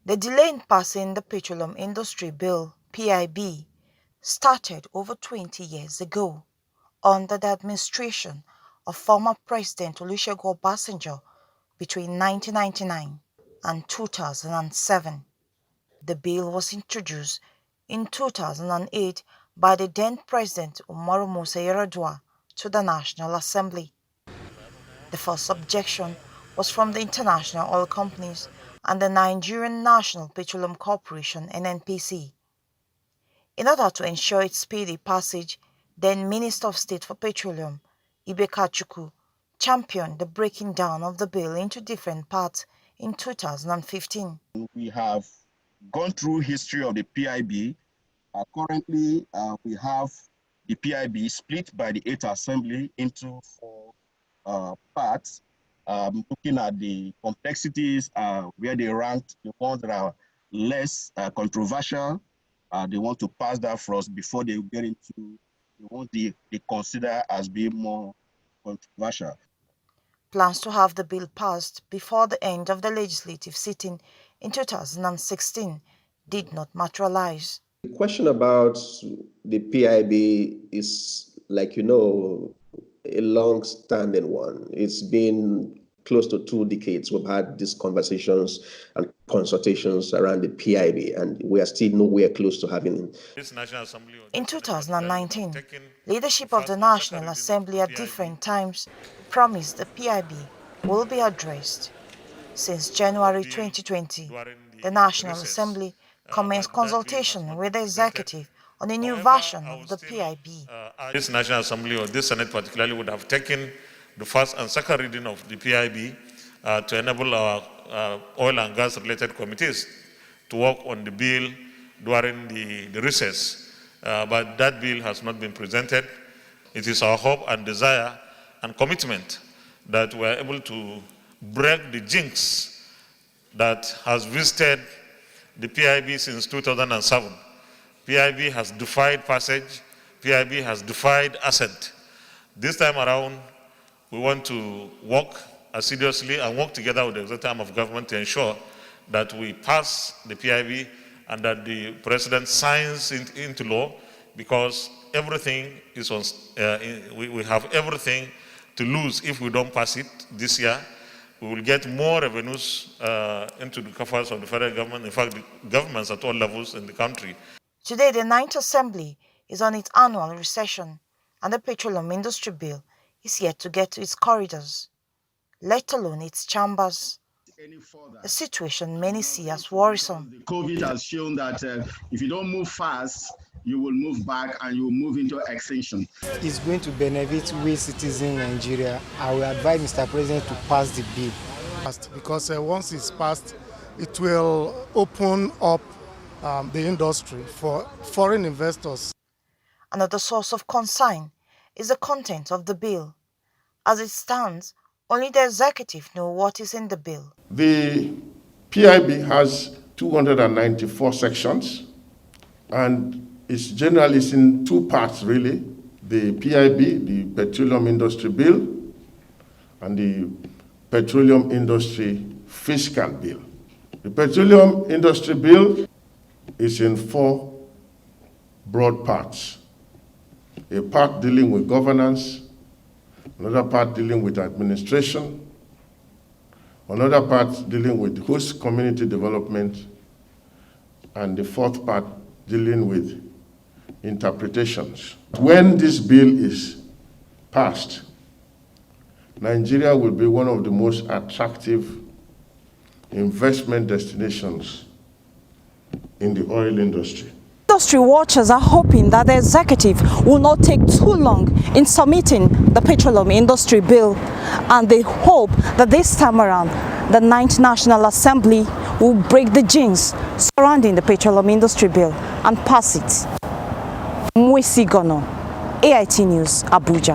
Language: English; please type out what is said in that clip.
The delay in passing the Petroleum Industry Bill, PIB, started over 20 years ago under the administration of former President Olusegun Obasanjo between 1999 and 2007. The bill was introduced in 2008 by the then President Umaru Musa Yar'Adua to the National Assembly. The first objection was from the international oil companies and the Nigerian National Petroleum Corporation (NNPC). In order to ensure its speedy passage, then Minister of State for Petroleum, Ibekachukwu, championed the breaking down of the bill into different parts in 2015. We have gone through history of the PIB. Currently, we have the PIB split by the 8th Assembly into 4 parts, looking at the complexities where they ranked the ones that are less controversial. They want to pass that first before they get into the ones they consider as being more controversial. Plans to have the bill passed before the end of the legislative sitting in 2016 did not materialize. The question about the PIB is, like a long-standing one. It's been close to 2 decades. We've had these conversations and consultations around the PIB, and we are still nowhere close to having it. In 2019, leadership of the National Assembly at different times promised the PIB will be addressed. Since January 2020, the National Assembly commenced consultation with the executive on a new version of the PIB. This National Assembly, or this Senate particularly, would have taken the first and second reading of the PIB to enable our oil and gas related committees to work on the bill during the recess. But that bill has not been presented. It is our hope and desire and commitment that we are able to break the jinx that has visited the PIB since 2007. PIB has defied passage. PIB has defied assent. This time around, we want to work assiduously and work together with the executive arm of government to ensure that we pass the PIB and that the president signs into law, because everything is on. We have everything to lose if we don't pass it this year. We will get more revenues into the coffers of the federal government, in fact, the governments at all levels in the country. Today, the 9th Assembly is on its annual recession, and the Petroleum Industry Bill is yet to get to its corridors, let alone its chambers. A situation many see as worrisome. COVID has shown that if you don't move fast, you will move back and you will move into extinction. It's going to benefit we citizens in Nigeria. I will advise Mr. President to pass the bill. Because once it's passed, it will open up the industry for foreign investors. Another source of concern is the content of the bill. As it stands, only the executive knows what is in the bill. The PIB has 294 sections, and it's generally in 2 parts, really. The PIB, the Petroleum Industry Bill, and the Petroleum Industry Fiscal Bill. The Petroleum Industry Bill is in 4 broad parts. A part dealing with governance, another part dealing with administration, another part dealing with host community development, and the 4th part dealing with interpretations. When this bill is passed, Nigeria will be one of the most attractive investment destinations in the oil industry. Industry watchers are hoping that the executive will not take too long in submitting the Petroleum Industry Bill, and they hope that this time around the 9th National Assembly will break the jinx surrounding the Petroleum Industry Bill and pass it. Mwesi Gono, AIT News, Abuja.